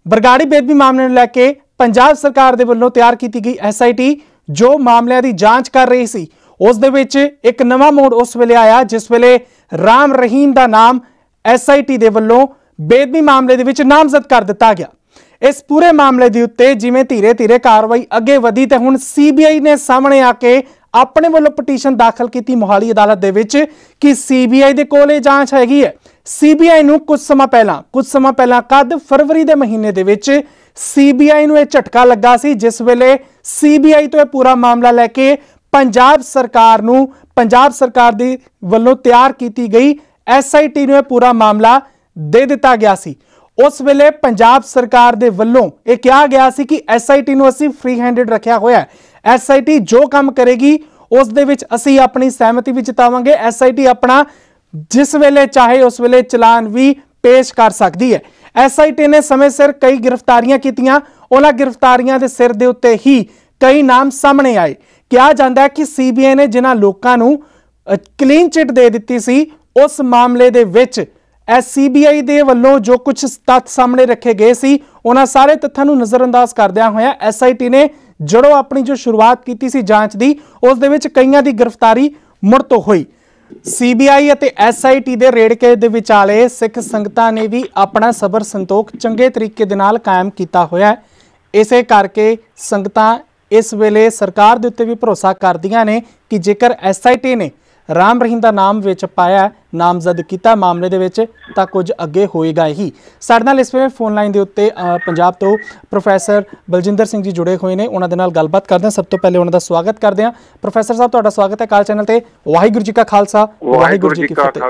बरगाड़ी बेदबी मामले ਨੂੰ ਲੈ ਕੇ ਪੰਜਾਬ ਸਰਕਾਰ ਦੇ ਵੱਲੋਂ ਤਿਆਰ ਕੀਤੀ ਗਈ ਐਸਆਈਟੀ ਜੋ ਮਾਮਲਿਆਂ ਦੀ ਜਾਂਚ ਕਰ ਰਹੀ ਸੀ ਉਸ ਦੇ ਵਿੱਚ ਇੱਕ ਨਵਾਂ ਮੋੜ ਉਸ ਵੇਲੇ ਆਇਆ ਜਿਸ ਵੇਲੇ ਰਾਮ ਰਹੀਮ ਦਾ ਨਾਮ ਐਸਆਈਟੀ ਦੇ ਵੱਲੋਂ बेदबी मामले ਦੇ ਵਿੱਚ ਨਾਮਜ਼ਦ ਕਰ ਦਿੱਤਾ ਗਿਆ। इस पूरे मामले के उत्ते जिवें धीरे धीरे कार्रवाई अगे वधी ते हुण सीबीआई ने सामने आके अपने वालों पटीशन दाखिल की मोहाली अदालत दे विच कि सीबीआई दे कोल इह जांच हैगी है। सीबीआई नूं कुछ समा पहला कद फरवरी दे महीने दे विच सीबीआई नूं इह झटका लगा सी जिस वेले सीबीआई तो यह पूरा मामला लैके पंजाब सरकार दे वल्लों तैयार की गई एसआईटी नूं यह पूरा मामला दे दिता गया सी। उस वेले पंजाब सरकार दे वल्लों यह कहा गया सी कि एसआईटी नूं असीं फ्री हैंडेड रखिया होया है। एसआईटी जो काम करेगी उस दे विच असीं अपनी सहमति भी जतावांगे। एसआईटी अपना जिस वेले चाहे उस वेले चलान भी पेश कर सकती है। एसआईटी ने समय सिर कई गिरफ्तारियां कीतियां, उन्हां गिरफ्तारियां दे सिर दे उत्ते ही कई नाम सामने आए। कहा जाता है कि सीबीआई ने जिन्हां लोकां नूं क्लीन चिट दे दित्ती सी उस मामले दे विच सीबीआई दे वल्लों जो कुछ तथ्य सामने रखे गए सी उन्हां सारे तथ्यां नूं नज़रअंदाज करदिआं होया एसआईटी ने जड़ों अपनी जो शुरुआत की सी जांच दी उस दे विच कईयां दी गिरफ्तारी मुड़ तो हुई। सीबीआई अते एसआईटी दे रेड़के दे विचाले सिख संगतां ने भी अपना सबर संतोख चंगे तरीके दे नाल कायम कीता होया है। इसे करके संगतां इस वेले सरकार दे उत्ते भी भरोसा करदियां ने कि जेकर एसआईटी ने राम रहीम का नाम विच पाया नामजद किया मामले दे विच तां कुछ अगे होएगा ही। साडे नाल इस वेले फोन लाइन के उत्ते पंजाब तो प्रोफैसर बलजिंदर सिंह जी जुड़े हुए हैं, उन्हां दे नाल गलबात करदे हां। सब तो पहले उन्हां दा स्वागत करदे हां। प्रोफैसर साहब तुहाडा स्वागत है काल चैनल ते। वाहिगुरू जी का खालसा वाहिगुरू जी की फतेह।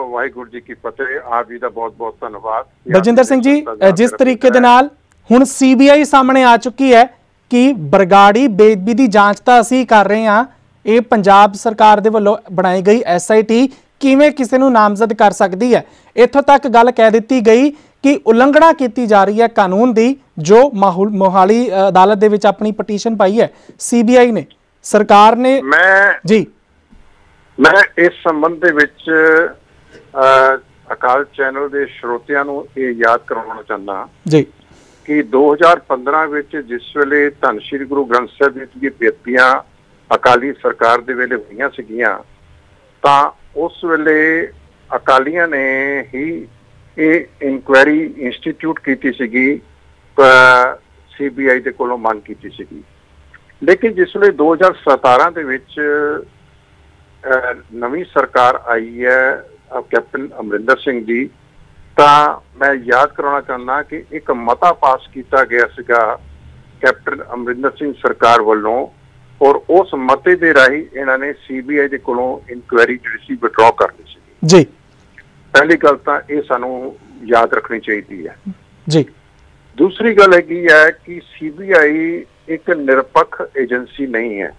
वाहिगुरू जी की फतेह। आप जी दा बहुत बहुत धन्यवाद। बलजिंदर सिंह जी, जिस तरीके दे नाल हुण सीबीआई सामने आ चुकी है कि बरगाड़ी बेदबी की जांच तां असीं कर रहे हां, ਇਹ पंजाब सरकार दे वल्लों बनाई गई एसआईटी किवें किसी नूं नामजद कर सकती है। इत्थों तक गल कह दी गई कि उलंघना की जा रही है कानून की जो मोहाली अदालत दे विच अपनी पटीशन पाई है सीबीआई ने सरकार ने। मैं इस संबंध दे विच अकाल चैनल के श्रोतियां नूं ये याद करवाना चाहना जी कि 2015 विच जिस वेले धन श्री गुरु ग्रंथ साहिब जी दी बेदबियां अकाली सरकार दे वेले होईयां सीगियां तां उस वेले अकालियां ने ही ये इंक्वायरी इंस्टीट्यूट कीती सीगी, सीबीआई दे कोलों मंग कीती सीगी। लेकिन जिस वेले 2017 दे विच नवीं सरकार आई है कैप्टन अमरिंदर सिंह जी, तां मैं याद कराना चाहना कि एक मता पास किया गया सीगा कैप्टन अमरिंदर सिंह सरकार वालों और उस मते दे राही इन्होंने सीबीआई दे कोलों इंक्वायरी जिहड़ी सी विड्रॉ कर ली सी जी। पहली गल तां ये सानू याद रखनी चाहिए है जी। दूसरी गल है कि सीबीआई एक निरपक्ष एजेंसी नहीं है।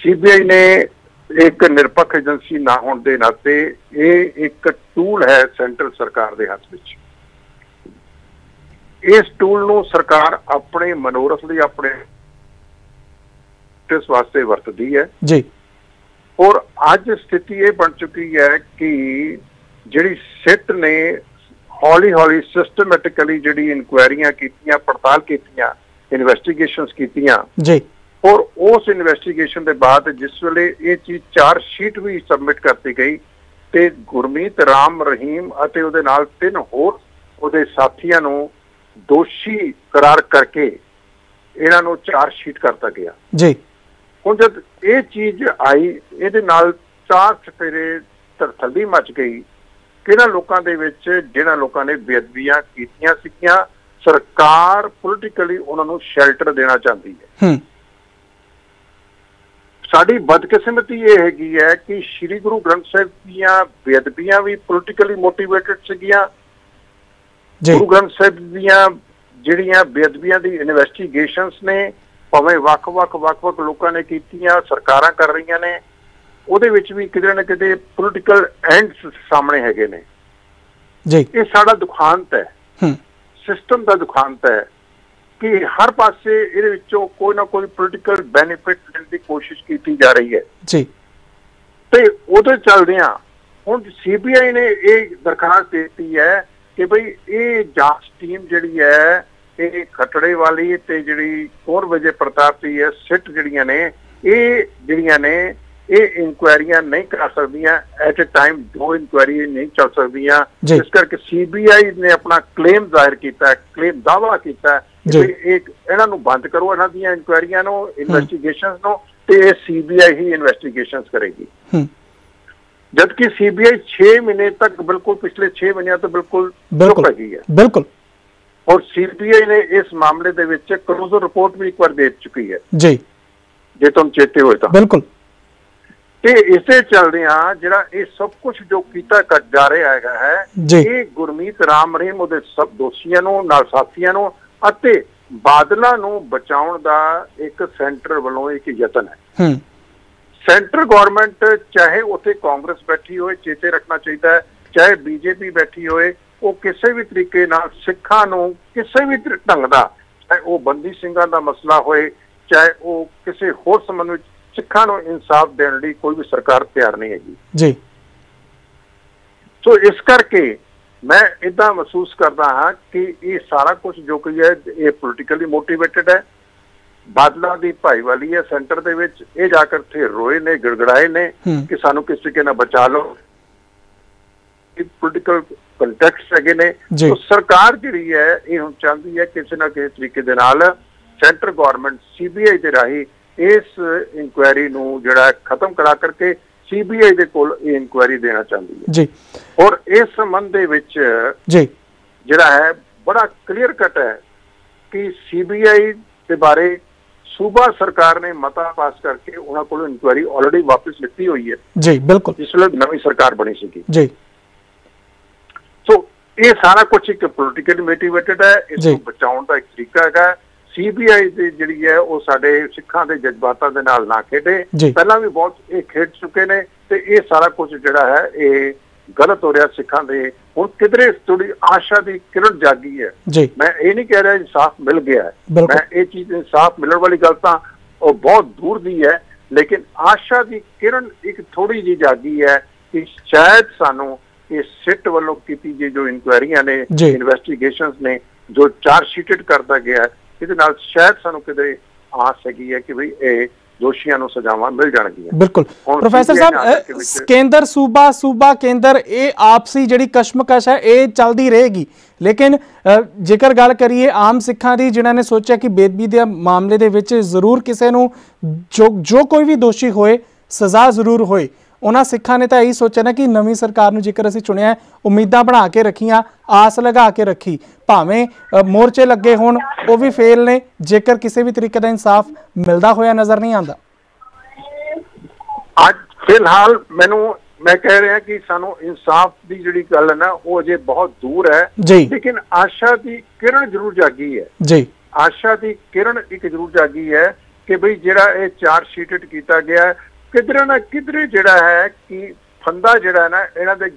सीबीआई ने एक निरपक्ष एजेंसी ना होने के नाते ये एक टूल है सेंट्रल सरकार के हाथ में। इस टूल नूं सरकार अपने मनोरथ लई अपने वास्ते वरतदी है जी। और अज स्थिति ये बन चुकी है कि जिहड़ी सिट ने हौली हौली सिस्टमैटिकली जिहड़ी इंक्वायरियां कीतियां पड़ताल कीतियां इन्वेस्टिगेशनस कीतियां जी, और उस इन्वेस्टिगेशन के बाद जिस वेले ये चीज चार्जशीट भी सबमिट करती गई ते गुरमीत राम रहीम अते उहदे नाल 3 होर उहदे साथियां नूं दोषी करार करके इन्हां नूं चार्जशीट करता गया जी। हुण जद ये चीज आई इहदे नाल चार चफेरे तरथली मच गई कि इन्हां लोकां दे विच जिन्हां लोकां ने बेदबियां कीतियां सीगियां सरकार पोलिटिकली उन्हां नूं शैल्टर देना चाहती है। साडी बदकिस्मती ये हैगी है कि श्री गुरु ग्रंथ साहिब दीयां बेदबियां भी पोलिटिकली मोटिवेटेड सीगियां। गुरु ग्रंथ साहिब दीयां जिहड़ियां बेदबियां दी इन्वेस्टिगेशनस ने भावें वख-वख लोकां ने कीतियां सरकारां कर रहीआं ने ਉਹਦੇ ਵਿੱਚ ਵੀ ਕਿਤੇ ਨਾ ਕਿਤੇ ਪੋਲੀਟੀਕਲ ਐਂਡਸ ਸਾਹਮਣੇ ਹੈਗੇ ਨੇ ਜੀ। ਇਹ ਸਾਡਾ ਦੁਖਾਂਤ ਹੈ, ਸਿਸਟਮ ਦਾ ਦੁਖਾਂਤ ਹੈ ਕਿ ਹਰ ਪਾਸੇ ਇਹਦੇ ਵਿੱਚੋਂ ਕੋਈ ਨਾ ਕੋਈ ਪੋਲੀਟੀਕਲ ਬੈਨੀਫਿਟ ਲੈਣ ਦੀ ਕੋਸ਼ਿਸ਼ ਕੀਤੀ ਜਾ ਰਹੀ ਹੈ ਜੀ। ਤੇ ਉਹਦੇ ਚੱਲਦਿਆਂ ਹੁਣ ਸੀਬੀਆਈ ਨੇ ਇਹ ਦਰਖਾਸਤ ਦਿੱਤੀ ਹੈ कि भाई ये जांच टीम जिहड़ी है ये खटड़े वाली ते जिहड़ी कुंवर विजय प्रताप दी है सिट जिहड़ियां ने ये इंक्वायरियां नहीं कर सकदियां एट ए टाइम, 2 इंक्वायरी नहीं चल सकदियां। इस करके सीबीआई ने अपना क्लेम जाहिर किया, क्लेम दावा किया कि एक इन्हां नूं बंद करो, इन्हां दी इंक्वायरियां नूं, इन्वेस्टिगेशंस नूं, ते सीबीआई ही इन्वेस्टिगेशंस करेगी। जबकि सीबीआई 6 महीने तक बिल्कुल पिछले 6 महीने तो बिल्कुल चुप रही है। बिल्कुल। और सीबीआई ने इस मामले दे विच क्लोजर रिपोर्ट भी एक बार दे चुकी है जी, जे तुम चेते हो तो। बिल्कुल। ते इसे चलदियां जिहड़ा ये सब कुछ जो कीता जा रहा है ये गुरमीत राम रहीम उहदे सब दोषियां नूं नाल साथियां नूं अते बादलों नूं बचाउण दा एक सेंटर वालों एक यतन है। सेंटर गवर्नमेंट चाहे उत्थे कांग्रेस बैठी होए, चेते रखना चाहिए, चाहे बीजेपी बैठी होए, वो किसी भी तरीके नाल सिखां नूं किसी भी ढंग दा, चाहे वो बंदी ਸਿੰਘਾਂ दा मसला होए, चाहे वो किसी होर संबंध विच सिखां नूं इंसाफ देण लई कोई भी सरकार तैयार नहीं हैगी जी। तो इस करके मैं इदा महसूस करता हाँ कि ये सारा कुछ जो कोई है ये पोलिटिकली मोटिवेटेड है। बादलों की भाईवाली है सेंटर दे विच, ये जाकर थे रोए ने, गिड़गड़ाए ने कि सानू किस तरीके नाल बचा लो, पोलिटिकल कंटेक्स्ट हैगे ने। तो सरकार जिहड़ी है ये हुण चाहती है किसी ना किसी तरीके दे नाल सेंटर गवर्नमेंट सीबीआई दे राही इस इंक्वायरी नूं जिहड़ा खत्म करा करके सीबीआई दे कोल इंक्वायरी देना चाहती है जी। और इस संबंध दे विच जी जिहड़ा है बड़ा क्लीयर कट है कि सीबीआई दे बारे सूबा सरकार ने मता पास करके उन्हां कोल इंक्वायरी ऑलरेडी वापस लिखी हुई है जी। बिल्कुल, जिसले नवी सरकार बनी सी जी। तो ये सारा कुछ एक पोलिटिकली मोटिवेटेड है, इसको बचाउण दा एक तरीका है। सीबीआई दी जिहड़ी है वो साडे सिखां दे जज्बातां दे नाल ना खेडे, पहला भी बहुत ये खेड चुके ने, ते ये सारा कुछ जिहड़ा है ये गलत हो रहा सिखां दे। हुण किधरे थोड़ी आशा की किरण जागी है जी। मैं ये नहीं कह रहा इंसाफ मिल गया है, मैं ये चीज इंसाफ मिलने वाली गल तां वो बहुत दूर दी है, लेकिन आशा की किरण एक थोड़ी जी जागी है कि शायद सानू ये सिट वालों की जो इंक्वायरियां ने, इन्वेस्टिगेशंस ने, जो चार्जशीटेड करता गया है, ਇਹਦੇ ਨਾਲ शायद सानू किधरे आस हैगी है कि भाई ये दोषियों ਨੂੰ ਸਜ਼ਾਵਾਂ ਮਿਲ ਜਾਣਗੀਆਂ। ਬਿਲਕੁਲ ਪ੍ਰੋਫੈਸਰ ਸਾਹਿਬ, ਕੇਂਦਰ ਸੂਬਾ ਕੇਂਦਰ ਇਹ ਆਪਸੀ ਜਿਹੜੀ ਕਸ਼ਮਕਸ਼ ਹੈ ਇਹ ਚੱਲਦੀ ਰਹੇਗੀ, ਲੇਕਿਨ ਜੇਕਰ ਗੱਲ ਕਰੀਏ ਆਮ ਸਿੱਖਾਂ ਦੀ ਜਿਨ੍ਹਾਂ ਨੇ ਸੋਚਿਆ ਕਿ ਬੇਦਬੀ ਦੇ ਮਾਮਲੇ ਦੇ ਵਿੱਚ ਜ਼ਰੂਰ ਕਿਸੇ ਨੂੰ ਜੋ ਕੋਈ ਵੀ ਦੋਸ਼ੀ ਹੋਏ ਸਜ਼ਾ ਜ਼ਰੂਰ ਹੋਏ, उन्होंने सिखा ने तो यही सोचा ना कि नवी सरकार नूं जेकर असीं चुनिया उम्मीदां बना के रखियां, आस लगा के रखी, भावें मोर्चे लगे होण वो भी फेल ने, जेकर किसी भी तरीके का इंसाफ मिलता होया नज़र नहीं आता। अज फिलहाल मैं कह रहा कि सानू इंसाफ की जिहड़ी गल है ना वो अजे बहुत दूर है जी, लेकिन आशा की किरण जरूर जागी है जी। आशा की किरण एक जरूर जागी है कि भाई जिहड़ा ये चार्जशीटेड किया गया है किधरे ना किधरे जिहड़ा है कि फंदा जिहड़ा है ना इन्हां दे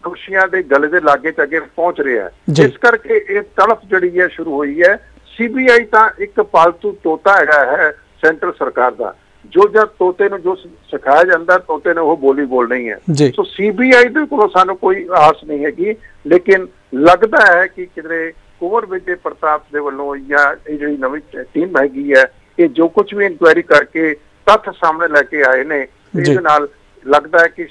दोषियां दे गले दे लागे तक पहुंच रहा है। इस करके ये तड़फ जिहड़ी है शुरू हुई है। सीबीआई तां एक पालतू तोता है सेंट्रल सरकार दा, जो जब तोते नूं जो सिखाया जाता तोते ने वो बोली बोलनी है। तो सीबीआई दे कोलों सानूं कोई आस नहीं हैगी, लेकिन लगता है कि किधरे कुंवर विजय प्रताप दे वल्लों या जिहड़ी नवीं टीम हैगी है ये जो कुछ भी इंक्वायरी करके तथ्य सामने लैके आए ने, इस नाल लगता है कि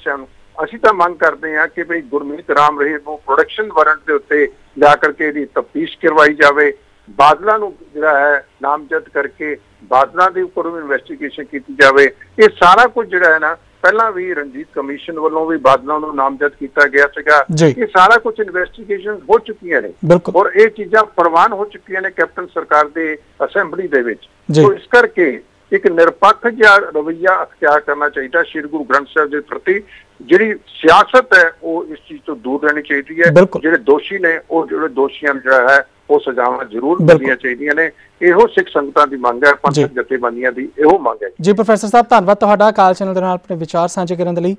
असीं तां मंग करते हैं कि भाई गुरमीत राम रहीम को प्रोडक्शन वारंट के उत्ते ला करके इहदी तफ्तीश करवाई जाए, बादलों नूं जिहड़ा है नामजद करके बादलों के उपर इन्वेस्टिगेशन की जाए। ये सारा कुछ जिहड़ा है ना पहला भी रणजीत कमीशन वालों भी बादलों नूं नामजद किया गया सीगा, ये सारा कुछ इन्वेस्टिगेशन हो चुकी ने और ये चीज़ां प्रवान हो चुकी ने कैप्टन सरकार के असैंबली दे विच। तो इस करके एक निरपक्ष जिहा रवैया अख्तियार करना चाहिए श्री गुरु ग्रंथ साहिब के प्रति। जिहड़ी सियासत है वो इस चीज तो दूर रहनी चाहिए है। जिहड़े दोषी ने वो जिहड़े दोषियां जिहड़ा है वो सजावां जरूर मिलनियां चाहिए ने। इहो सिख संगतां दी मंग है, पंथक जथेबंदियां दी इहो मंग है जी। प्रोफैसर साहब धन्नवाद तुहाडा काल चैनल दे नाल अपने विचार साझे करन दे लई,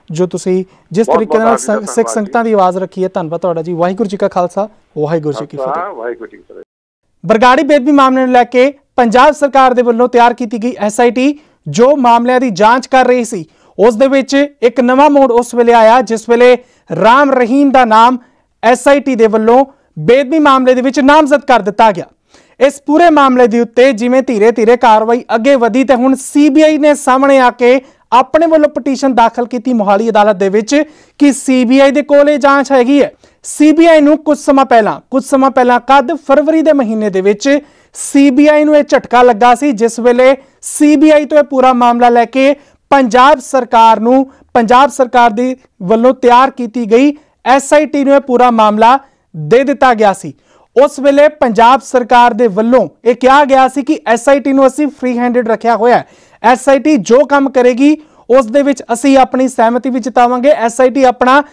जो तुसीं जिस तरीके नाल सिख संगतां दी आवाज़ रखी है, धन्नवाद तुहाडा जी। वाहिगुरू जी का खालसा, वाहिगुरू जी की फतेह। वाहिगुरू जी की फतेह। बरगाड़ी बेदबी मामले नूं लैके पंजाब सरकार दे वल्लों तैयार की गई SIT जो मामलों की जांच कर रही सी, उस दे विच एक नवां मोड़ उस वेले आया जिस वेले राम रहीम दा नाम SIT ਦੇ ਵੱਲੋਂ ਬੇਦਬੀ ਮਾਮਲੇ ਦੇ ਵਿੱਚ ਨਾਮਜ਼ਦ ਕਰ ਦਿੱਤਾ ਗਿਆ। ਇਸ ਪੂਰੇ ਮਾਮਲੇ ਦੇ ਉੱਤੇ ਜਿਵੇਂ ਧੀਰੇ-ਧੀਰੇ ਕਾਰਵਾਈ ਅੱਗੇ ਵਧੀ ਤੇ ਹੁਣ CBI ਨੇ ਸਾਹਮਣੇ ਆ ਕੇ ਆਪਣੇ ਵੱਲੋਂ ਪਟੀਸ਼ਨ ਦਾਖਲ ਕੀਤੀ ਮੋਹਾਲੀ ਅਦਾਲਤ ਦੇ ਵਿੱਚ ਕਿ CBI ਦੇ ਕੋਲ ਇਹ ਜਾਂਚ ਹੈਗੀ ਹੈ। CBI ਨੂੰ ਕੁਝ ਸਮਾਂ ਪਹਿਲਾਂ ਕਦ ਫਰਵਰੀ ਦੇ ਮਹੀਨੇ ਦੇ ਵਿੱਚ CBI ਨੂੰ ਇਹ ਝਟਕਾ ਲੱਗਾ ਸੀ, ਜਿਸ ਵੇਲੇ CBI ਤੋਂ ਇਹ ਪੂਰਾ ਮਾਮਲਾ ਲੈ ਕੇ ਪੰਜਾਬ ਸਰਕਾਰ ਦੇ ਵੱਲੋਂ ਤਿਆਰ ਕੀਤੀ ਗਈ SIT ਨੂੰ ਇਹ ਪੂਰਾ ਮਾਮਲਾ ਦੇ ਦਿੱਤਾ ਗਿਆ ਸੀ। ਉਸ ਵੇਲੇ ਪੰਜਾਬ ਸਰਕਾਰ ਦੇ ਵੱਲੋਂ ਇਹ ਕਿਹਾ ਗਿਆ ਸੀ ਕਿ SIT ਨੂੰ ਅਸੀਂ ਫ੍ਰੀ ਹੈਂਡਡ ਰੱਖਿਆ ਹੋਇਆ ਹੈ। SIT ਜੋ ਕੰਮ ਕਰੇਗੀ ਉਸ ਦੇ ਵਿੱਚ ਅਸੀਂ ਆਪਣੀ ਸਹਿਮਤੀ ਵੀ ਜਤਾਵਾਂਗੇ। SIT ਆਪਣਾ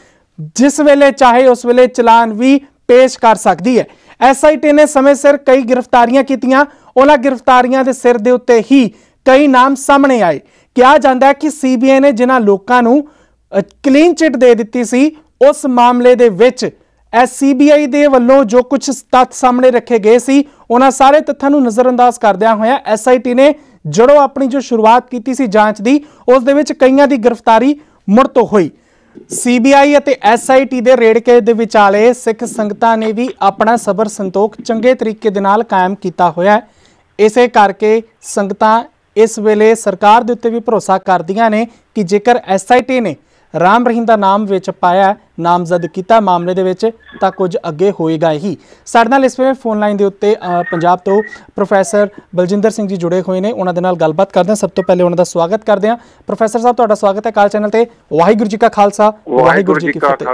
ਜਿਸ ਵੇਲੇ ਚਾਹੇ ਉਸ ਵੇਲੇ ਚਲਾਨ ਵੀ ਪੇਸ਼ ਕਰ ਸਕਦੀ ਹੈ। SIT ਨੇ ਸਮੇਂ ਸਿਰ ਕਈ ਗ੍ਰਿਫਤਾਰੀਆਂ ਕੀਤੀਆਂ। ਉਹਨਾਂ ਗ੍ਰਿਫਤਾਰੀਆਂ ਦੇ ਸਿਰ ਦੇ ਉੱਤੇ ਹੀ ਕਈ ਨਾਮ ਸਾਹਮਣੇ ਆਏ। ਕਿਹਾ ਜਾਂਦਾ ਹੈ ਕਿ CBI ਨੇ ਜਿਨ੍ਹਾਂ ਲੋਕਾਂ ਨੂੰ ਕਲੀਨ ਚਿੱਟ ਦੇ ਦਿੱਤੀ ਸੀ, ਉਸ ਮਾਮਲੇ ਦੇ ਵਿੱਚ CBI ਦੇ ਵੱਲੋਂ ਜੋ ਕੁਝ ਤੱਥ ਸਾਹਮਣੇ ਰੱਖੇ ਗਏ ਸੀ, ਉਹਨਾਂ ਸਾਰੇ ਤੱਥਾਂ ਨੂੰ ਨਜ਼ਰਅੰਦਾਜ਼ ਕਰਦਿਆਂ ਹੋਇਆ SIT ਨੇ ਜਦੋਂ ਆਪਣੀ ਜੋ ਸ਼ੁਰੂਆਤ ਕੀਤੀ ਸੀ ਜਾਂਚ ਦੀ, ਉਸ ਦੇ ਵਿੱਚ ਕਈਆਂ ਦੀ ਗ੍ਰਿਫਤਾਰੀ ਮੁੜ ਤੋਂ ਹੋਈ। CBI ਅਤੇ SIT ਦੇ ਰੇੜਕੇ ਦੇ ਵਿਚਾਲੇ ਸਿੱਖ ਸੰਗਤਾਂ ਨੇ ਵੀ ਆਪਣਾ ਸਬਰ ਸੰਤੋਖ ਚੰਗੇ ਤਰੀਕੇ ਦੇ ਨਾਲ ਕਾਇਮ ਕੀਤਾ ਹੋਇਆ। ਇਸੇ ਕਰਕੇ ਸੰਗਤਾਂ ਇਸ ਵੇਲੇ ਸਰਕਾਰ ਦੇ ਉੱਤੇ ਵੀ ਭਰੋਸਾ ਕਰਦੀਆਂ ਨੇ ਕਿ ਜੇਕਰ SIT ਨੇ ਰਾਮ ਰਹੀਮ ਦਾ ਨਾਮ ਵਿੱਚ ਪਾਇਆ, ਨਾਮਜ਼ਦ ਕੀਤਾ ਮਾਮਲੇ ਦੇ ਵਿੱਚ, ਤਾਂ ਕੁਝ ਅੱਗੇ ਹੋਏਗਾ ਹੀ। ਸਾਡੇ ਨਾਲ ਇਸ ਵੇਲੇ ਫੋਨ ਲਾਈਨ ਦੇ ਉੱਤੇ ਪੰਜਾਬ ਤੋਂ ਪ੍ਰੋਫੈਸਰ ਬਲਜਿੰਦਰ ਸਿੰਘ ਜੀ ਜੁੜੇ ਹੋਏ ਨੇ। ਉਹਨਾਂ ਦੇ ਨਾਲ ਗੱਲਬਾਤ ਕਰਦੇ ਹਾਂ। ਸਭ ਤੋਂ ਪਹਿਲੇ ਉਹਨਾਂ ਦਾ ਸਵਾਗਤ ਕਰਦੇ ਹਾਂ। ਪ੍ਰੋਫੈਸਰ ਸਾਹਿਬ, ਤੁਹਾਡਾ ਸਵਾਗਤ ਹੈ ਕਾਲ ਚੈਨਲ ਤੇ। ਵਾਹਿਗੁਰੂ ਜੀ ਕਾ ਖਾਲਸਾ, ਵਾਹਿਗੁਰੂ ਜੀ ਕੀ ਫਤਿਹ।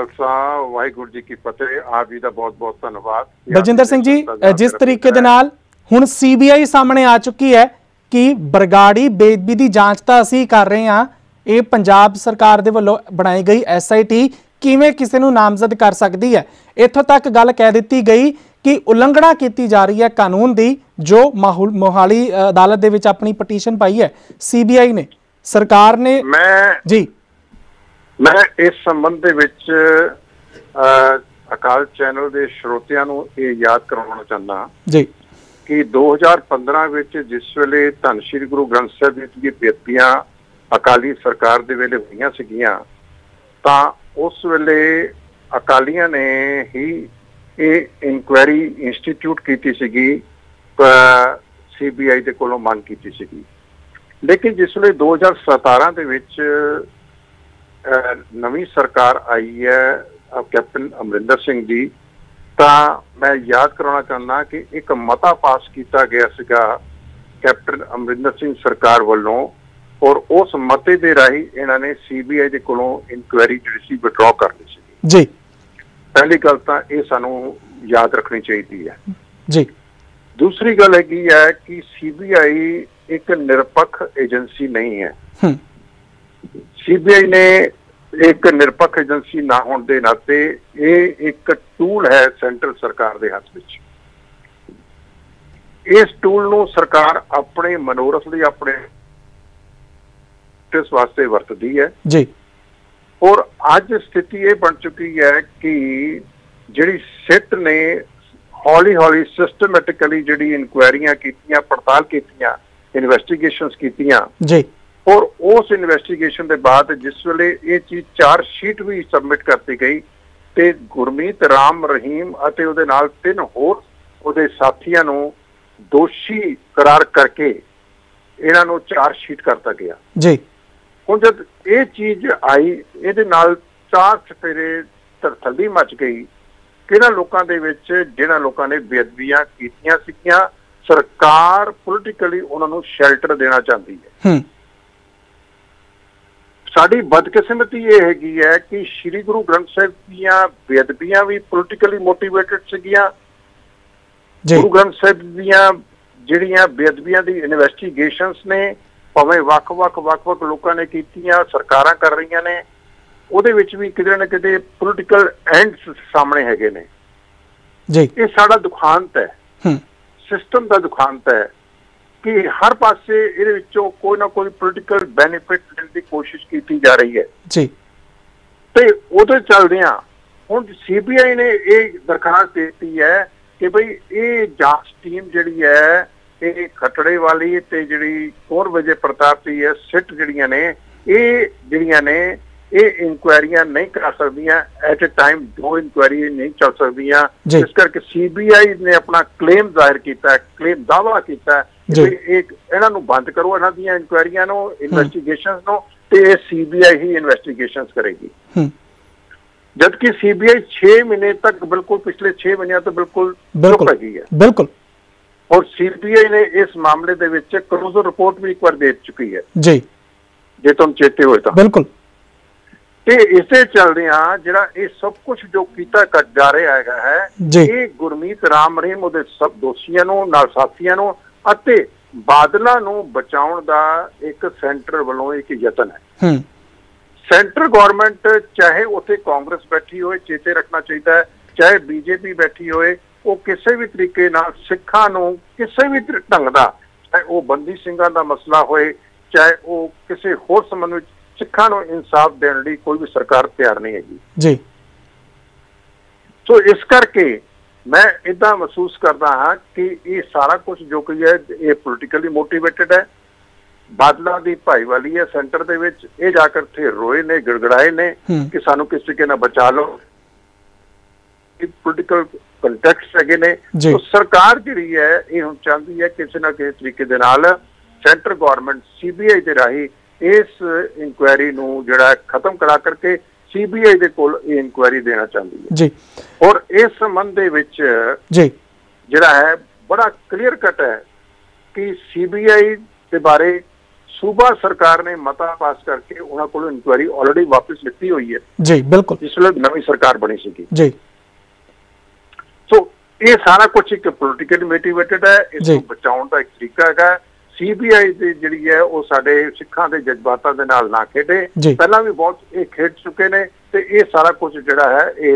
ਵਾਹਿਗੁਰੂ ਜੀ ਕੀ ਫਤਿਹ। ਆਪ ਜੀ ਦਾ ਬਹੁਤ ਬਹੁਤ ਧੰਨਵਾਦ। ਬਲਜਿੰਦਰ ਸਿੰਘ ਜੀ, ਜਿਸ ਤਰੀਕੇ ਦੇ ਨਾਲ ਹੁਣ CBI ਸਾਹਮਣੇ ਆ ਚੁੱਕੀ ਹੈ ਕਿ ਬਰਗਾੜੀ ਬੇਦਬੀ ਦੀ ਜਾਂਚ ਤਾਂ ਅਸੀਂ ਕਰ ਰਹੇ ਹਾਂ, ਇਹ ਪੰਜਾਬ ਸਰਕਾਰ ਦੇ ਵੱਲੋਂ ਬਣਾਈ ਗਈ SIT ਕਿਵੇਂ ਕਿਸੇ ਨੂੰ ਨਾਮਜ਼ਦ ਕਰ ਸਕਦੀ ਹੈ। ਇੱਥੋਂ ਤੱਕ ਗੱਲ ਕਹਿ ਦਿੱਤੀ ਗਈ ਕਿ ਉਲੰਘਣਾ ਕੀਤੀ ਜਾ ਰਹੀ ਹੈ ਕਾਨੂੰਨ ਦੀ। ਜੋ ਮੋਹਾਲੀ ਅਦਾਲਤ ਦੇ ਵਿੱਚ ਆਪਣੀ ਪਟੀਸ਼ਨ ਪਾਈ ਹੈ CBI ਨੇ, ਸਰਕਾਰ ਨੇ। ਮੈਂ ਇਸ ਸੰਬੰਧ ਦੇ ਵਿੱਚ ਅਕਾਲ ਚੈਨਲ ਦੇ ਸਰੋਤਿਆਂ ਨੂੰ ਇਹ ਯਾਦ ਕਰਵਾਉਣਾ ਚਾਹੁੰਦਾ ਜੀ ਕਿ 2015 ਵਿੱਚ ਜਿਸ ਵੇਲੇ ਧੰਨ ਸ਼੍ਰੀ ਗੁਰੂ ਗ੍ਰੰਥ ਸਾਹਿਬ ਜੀ ਦੀਆਂ ਬੇਅਦਬੀਆਂ ਅਕਾਲੀ ਸਰਕਾਰ ਦੇ ਵੇਲੇ ਹੋਈਆਂ ਸੀਗੀਆਂ, ਤਾਂ ਉਸ ਵੇਲੇ ਅਕਾਲੀਆਂ ਨੇ ਹੀ ਇਹ ਇਨਕੁਆਇਰੀ ਇੰਸਟੀਚਿਊਟ ਕੀਤੀ ਸੀਗੀ, CBI ਦੇ ਕੋਲੋਂ ਮੰਗ ਕੀਤੀ ਸੀਗੀ। ਲੇਕਿਨ ਜਿਸ ਵੇਲੇ 2017 ਦੇ ਵਿੱਚ ਨਵੀਂ ਸਰਕਾਰ ਆਈ ਹੈ ਕੈਪਟਨ ਅਮਰਿੰਦਰ ਸਿੰਘ ਦੀ, ਤਾਂ ਮੈਂ ਯਾਦ ਕਰਾਉਣਾ ਚਾਹੁੰਦਾ ਕਿ ਇੱਕ ਮਤਾ ਪਾਸ ਕੀਤਾ ਗਿਆ ਸੀਗਾ ਕੈਪਟਨ ਅਮਰਿੰਦਰ ਸਿੰਘ ਸਰਕਾਰ ਵੱਲੋਂ, ਔਰ ਉਸ ਮਤੇ ਦੇ ਰਾਹੀਂ ਇਹਨਾਂ ਨੇ CBI ਦੇ ਕੋਲੋਂ ਇਨਕੁਆਇਰੀ ਜਿਹੜੀ ਸੀ ਵਿਡਰਾਅ ਕਰ ਲਈ ਸੀ ਜੀ। ਪਹਿਲੀ ਗੱਲ ਤਾਂ ਇਹ ਸਾਨੂੰ ਯਾਦ ਰੱਖਣੀ ਚਾਹੀਦੀ ਹੈ ਜੀ। ਦੂਸਰੀ ਗੱਲ ਹੈਗੀ ਹੈ ਕਿ CBI ਇੱਕ ਨਿਰਪੱਖ ਏਜੰਸੀ ਨਹੀਂ ਹੈ। CBI ਨੇ ਇੱਕ ਨਿਰਪੱਖ ਏਜੰਸੀ ਨਾ ਹੋਣ ਦੇ ਨਾਤੇ ਇਹ ਇੱਕ ਟੂਲ ਹੈ ਸੈਂਟਰਲ ਸਰਕਾਰ ਦੇ ਹੱਥ ਵਿੱਚ। ਇਸ ਟੂਲ ਨੂੰ ਸਰਕਾਰ ਆਪਣੇ ਮਨੋਰਥ ਲਈ, ਆਪਣੇ ਵਾਸਤੇ ਵਰਤਦੀ ਹੈ ਜੀ। ਔਰ ਅੱਜ ਸਥਿਤੀ ਇਹ ਬਣ ਚੁੱਕੀ ਹੈ ਕਿ ਜਿਹੜੀ ਸਿੱਟ ਨੇ ਹੌਲੀ ਸਿਸਟਮੈਟਿਕਲੀ ਜਿਹੜੀ ਇਨਕੁਆਇਰੀਆਂ ਕੀਤੀਆਂ, ਪੜਤਾਲ ਕੀਤੀਆਂ, ਇਨਵੈਸਟੀਗੇਸ਼ਨਸ ਕੀਤੀਆਂ ਜੀ, ਔਰ ਉਸ ਇਨਵੈਸਟੀਗੇਸ਼ਨ ਦੇ ਬਾਅਦ ਜਿਸ ਵੇਲੇ ਇਹ ਚੀਜ਼ ਚਾਰਜ ਸ਼ੀਟ ਵੀ ਸਬਮਿਟ ਕਰਤੀ ਗਈ ਤੇ ਗੁਰਮੀਤ ਰਾਮ ਰਹੀਮ ਅਤੇ ਉਹਦੇ ਨਾਲ 3 ਹੋਰ ਉਹਦੇ ਸਾਥੀਆਂ ਨੂੰ ਦੋਸ਼ੀ ਕਰਾਰ ਕਰਕੇ ਇਹਨਾਂ ਨੂੰ ਚਾਰਜ ਸ਼ੀਟ ਕਰਤਾ ਗਿਆ ਜੀ। ਹੁਣ ਜਦ ਇਹ ਚੀਜ਼ ਆਈ, ਇਹਦੇ ਨਾਲ 4 ਚਫੇਰੇ ਧਰਤੀ ਮਚ ਗਈ। ਕਿਹਨਾਂ ਲੋਕਾਂ ਦੇ ਵਿੱਚ, ਜਿਹਨਾਂ ਲੋਕਾਂ ਨੇ ਬੇਅਦਬੀਆਂ ਕੀਤੀਆਂ ਸੀਗੀਆਂ, ਸਰਕਾਰ ਪੋਲੀਟੀਕਲੀ ਉਹਨਾਂ ਨੂੰ ਸ਼ੈਲਟਰ ਦੇਣਾ ਚਾਹੁੰਦੀ ਹੈ। ਸਾਡੀ ਬਦਕਿਸਮਤੀ ਇਹ ਹੈਗੀ ਹੈ ਕਿ ਸ਼੍ਰੀ ਗੁਰੂ ਗ੍ਰੰਥ ਸਾਹਿਬ ਦੀਆਂ ਬੇਅਦਬੀਆਂ ਵੀ ਪੋਲੀਟੀਕਲੀ ਮੋਟੀਵੇਟਡ ਸੀਗੀਆਂ। ਗੁਰੂ ਗ੍ਰੰਥ ਸਾਹਿਬ ਦੀਆਂ ਜਿਹੜੀਆਂ ਬੇਅਦਬੀਆਂ ਦੀ ਇਨਵੈਸਟੀਗੇਸ਼ਨਸ ਨੇ, ਭਾਵੇਂ ਵੱਖ-ਵੱਖ ਲੋਕਾਂ ਨੇ ਕੀਤੀਆਂ, ਸਰਕਾਰਾਂ ਕਰ ਰਹੀਆਂ ਨੇ, ਉਹਦੇ ਵਿੱਚ ਵੀ ਕਿਤੇ ਨਾ ਕਿਤੇ ਪੋਲੀਟੀਕਲ ਐਂਡਸ ਸਾਹਮਣੇ ਹੈਗੇ ਨੇ ਜੀ। ਇਹ ਸਾਡਾ ਦੁਖਾਂਤ ਹੈ, ਸਿਸਟਮ ਦਾ ਦੁਖਾਂਤ ਹੈ ਕਿ ਹਰ ਪਾਸੇ ਇਹਦੇ ਵਿੱਚੋਂ ਕੋਈ ਨਾ ਕੋਈ ਪੋਲੀਟੀਕਲ ਬੈਨੀਫਿਟ ਲੈਣ ਦੀ ਕੋਸ਼ਿਸ਼ ਕੀਤੀ ਜਾ ਰਹੀ ਹੈ ਜੀ। ਤੇ ਉਹਦੇ ਚੱਲਦਿਆਂ ਹੁਣ CBI ਨੇ ਇਹ ਦਰਖਾਸਤ ਦਿੱਤੀ ਹੈ ਕਿ ਬਈ ਇਹ ਜਾਂਚ ਟੀਮ ਜਿਹੜੀ ਹੈ, ਇਹ ਖੱਟੜੇ ਵਾਲੀ ਤੇ ਜਿਹੜੀ ਕੌਰ ਵਿਜੇ ਪ੍ਰਤਾਪ ਦੀ ਹੈ ਸਿੱਟ ਜਿਹੜੀਆਂ ਨੇ ਇਹ ਇਨਕੁਆਇਰੀਆਂ ਨਹੀਂ ਕਰਾ ਸਕਦੀਆਂ ਐਟ ਅ ਟਾਈਮ, 2 ਇਨਕੁਆਇਰੀ ਨਹੀਂ ਚੱਲ ਸਕਦੀਆਂ। ਇਸ ਕਰਕੇ ਸੀਬੀਆਈ ਨੇ ਆਪਣਾ ਕਲੇਮ ਜ਼ਾਹਿਰ ਕੀਤਾ, ਕਲੇਮ ਦਾਵਾ ਕੀਤਾ ਕਿ ਇਹਨਾਂ ਨੂੰ ਬੰਦ ਕਰੋ, ਇਹਨਾਂ ਦੀਆਂ ਇਨਕੁਆਇਰੀਆਂ ਨੂੰ, ਇਨਵੈਸਟੀਗੇਸ਼ਨਸ ਨੂੰ, ਤੇ ਇਹ ਸੀਬੀਆਈ ਹੀ ਇਨਵੈਸਟੀਗੇਸ਼ਨਸ ਕਰੇਗੀ। जबकि सीबीआई 6 महीने तक, बिल्कुल पिछले 6 महीनों तो बिल्कुल चुप रही है। बिल्कुल। और सीबीआई ने इस मामले दे विच क्लोजर रिपोर्ट भी एक बार दे चुकी है जी, जे तुम चेते हो तो। बिल्कुल। ते इसे चलदियां जिहड़ा ये सब कुछ जो कीता जा रहा है, ये गुरमीत राम रहीम उहदे सब दोषियां नूं, नाल साथियां नूं अते बादलां नूं बचाउण दा एक सेंटर वालों एक यतन है। सेंटर गवर्नमेंट चाहे उत्थे कांग्रेस बैठी होए, चेते रखना चाहिए, चाहे बीजेपी बैठी होए, वो किसी भी तरीके नाल सिखां नूं किसी भी ढंग दा, चाहे वो बंदी सिंघां दा मसला होए, चाहे वो किसी होर संबंध विच सिखां नूं इंसाफ देण लई कोई भी सरकार तैयार नहीं हैगी जी। सो इस करके मैं इदां महसूस करदा हां कि ये सारा कुछ जो कोई है ये पोलिटिकली मोटिवेटेड है। बादलों की भाईवाली है सेंटर दे विच, ये जाकर थे रोए ने, गिड़गड़ाए ने कि सानू किस तरीके नाल बचा लो, पोलिटिकल कंटेक्स्ट हैगे ने। तो सरकार जिहड़ी है ये हुण चाहती है किसी ना किसी तरीके दे नाल सेंटर गवर्नमेंट सीबीआई दे राही इस इंक्वायरी नूं जिहड़ा खत्म करा करके सीबीआई दे कोल ये इंक्वायरी देना चाहती है जी। और इस संबंध दे विच जी जिहड़ा है बड़ा क्लीयर कट है कि सीबीआई दे बारे सूबा सरकार ने मता पास करके उन्हां कोल इंक्वायरी ऑलरेडी वापस लिखी हुई है जी। बिल्कुल। जिसले नवी सरकार बनी सी जी। सो ये सारा कुछ एक पोलिटिकली मोटिवेटेड है, इसको बचाउण दा एक तरीका है। सीबीआई दी जिहड़ी है वो साडे सिखां दे जज्बातां दे नाल ना खेडे, पहलां भी बहुत ये खेड चुके ने, ते ये सारा कुछ जिहड़ा है ये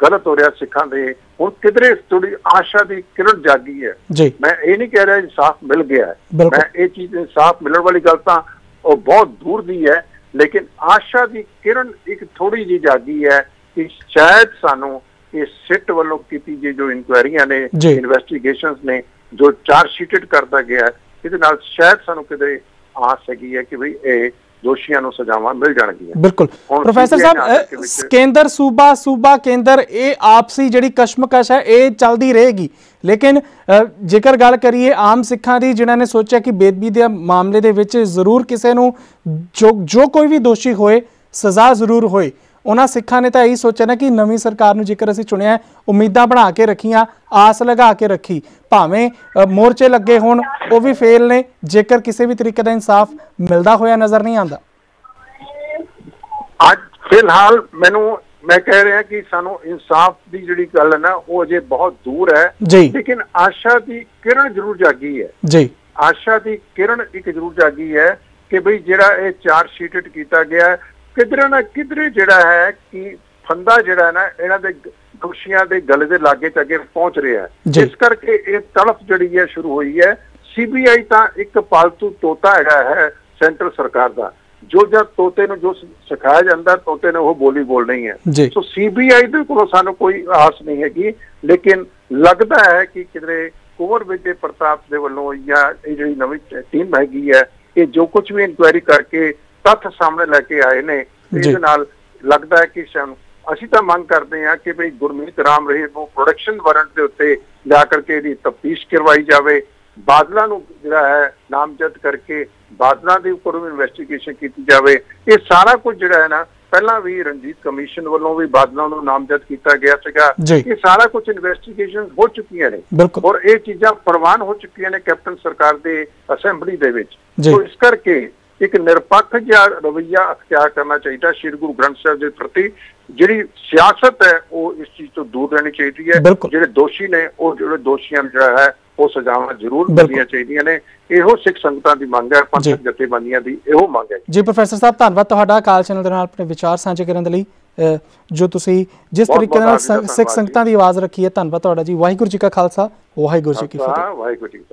गलत हो रहा सिखां दे। हुण किधरे थोड़ी आशा की किरण जागी है जी। मैं ये नहीं कह रहा इंसाफ मिल गया है, मैं ये चीज इंसाफ मिलने वाली गल तो बहुत दूर दी है, लेकिन आशा की किरण एक थोड़ी जी जागी है कि शायद सानू ये सिट वालों की जो इंक्वायरियां ने, इन्वेस्टिगेशंस ने, जो चार्जशीटेड करता गया है, इहदे नाल शायद सानू किधरे आस हैगी है कि भाई ये दोषियों को सजावां मिल जाणगियां। बिल्कुल। प्रोफेसर साहब, केंद्र सूबा, सूबा केंद्र, ये आपसी जिहड़ी कशमकश है ये चलती रहेगी, लेकिन जेकर गल करिए आम सिखां दी जिन्हां ने सोचा कि बेदबी दे मामले दे विच जरूर किसी नूं जो कोई भी दोषी होए सज़ा जरूर होए, उन्हां सिखां ने तां यही सोचा ना कि नवीं सरकार नूं जेकर असीं चुनिया उम्मीदां बना के रखियां, आस लगा के रखी, भावें मोर्चे लगे होण वो भी फेल ने, जेकर किसी भी तरीके का इंसाफ मिलता होया नज़र नहीं आता। अज फिलहाल मैं कह रहा कि सानू इंसाफ की जिहड़ी गल है ना वो अजे बहुत दूर है जी, लेकिन आशा की किरण जरूर जागी है जी। आशा की किरण एक जरूर जागी है कि भाई जिहड़ा ये चार्जशीटेड किया गया है, किधरे ना किधरे जिहड़ा है कि फंदा जिहड़ा है ना इन्हां दे दोषियां दे गले दे लागे तक पहुंच रहा है। इस करके ये तड़फ जिहड़ी है शुरू हुई है। सीबीआई तां एक पालतू तोता है सेंट्रल सरकार का, जो जब तोते नूं जो सिखाया जाता तोते ने वो बोली बोलनी है। सो सीबीआई दे कोलों सानूं कोई आस नहीं हैगी, लेकिन लगता है कि किधरे कुंवर विजय प्रताप दे वल्लों या जिहड़ी नवीं टीम हैगी है ये जो कुछ भी इंक्वायरी करके तथ्य सामने लैके आए ने, इस नाल लगता है कि ਅਸੀਂ ਤਾਂ ਮੰਗ ਕਰਦੇ ਹਾਂ कि भाई गुरमीत राम रहीम ਨੂੰ प्रोडक्शन वारंट ਦੇ ਉੱਤੇ ਲਿਆ ਕਰਕੇ ਇਹਦੀ ਤਫਤੀਸ਼ ਕਰਵਾਈ ਜਾਵੇ, ਬਾਦਲਾਂ ਨੂੰ ਜਿਹੜਾ ਹੈ ਨਾਮਜ਼ਦ ਕਰਕੇ ਬਾਦਲਾਂ ਦੇ ਉੱਪਰ ਵੀ ਇਨਵੈਸਟੀਗੇਸ਼ਨ ਕੀਤੀ ਜਾਵੇ। ਇਹ ਸਾਰਾ ਕੁਝ ਜਿਹੜਾ ਹੈ ਨਾ ਪਹਿਲਾਂ ਵੀ ਰਣਜੀਤ ਕਮਿਸ਼ਨ ਵੱਲੋਂ ਵੀ ਬਾਦਲਾਂ ਨੂੰ ਨਾਮਜ਼ਦ ਕੀਤਾ ਗਿਆ ਸੀਗਾ, ਇਹ ਸਾਰਾ ਕੁਝ ਇਨਵੈਸਟੀਗੇਸ਼ਨ ਹੋ ਚੁੱਕੀਆਂ ਨੇ ਔਰ ਇਹ ਚੀਜ਼ਾਂ ਪ੍ਰਵਾਨ ਹੋ ਚੁੱਕੀਆਂ ਨੇ ਕੈਪਟਨ ਸਰਕਾਰ ਦੇ ਅਸੈਂਬਲੀ ਦੇ ਵਿੱਚ। ਸੋ ਇਸ ਕਰਕੇ एक निरपक्ष जिहा रवैया अख्तियार करना चाहिए श्री गुरु ग्रंथ साहिब के प्रति। जिहड़ी सियासत है वो इस चीज तो दूर रहनी चाहिए है। जिहड़े दोषी ने वो जिहड़े दोषियां जिहड़ा है वो सजावां जरूर मिलनियां चाहिए ने। इहो सिख संगतां दी मंग है, पंथक जथेबंदियां दी इहो मंग है जी। प्रोफेसर साहब धन्नवाद तुहाडा काल चैनल दे नाल अपने विचार साझे करन दे लई, जो तुसीं जिस तरीके नाल सिख संगतां दी आवाज़ रखी है, धन्नवाद तुहाडा जी। वाहिगुरू जी का खालसा, वाहिगुरू जी की फतेह।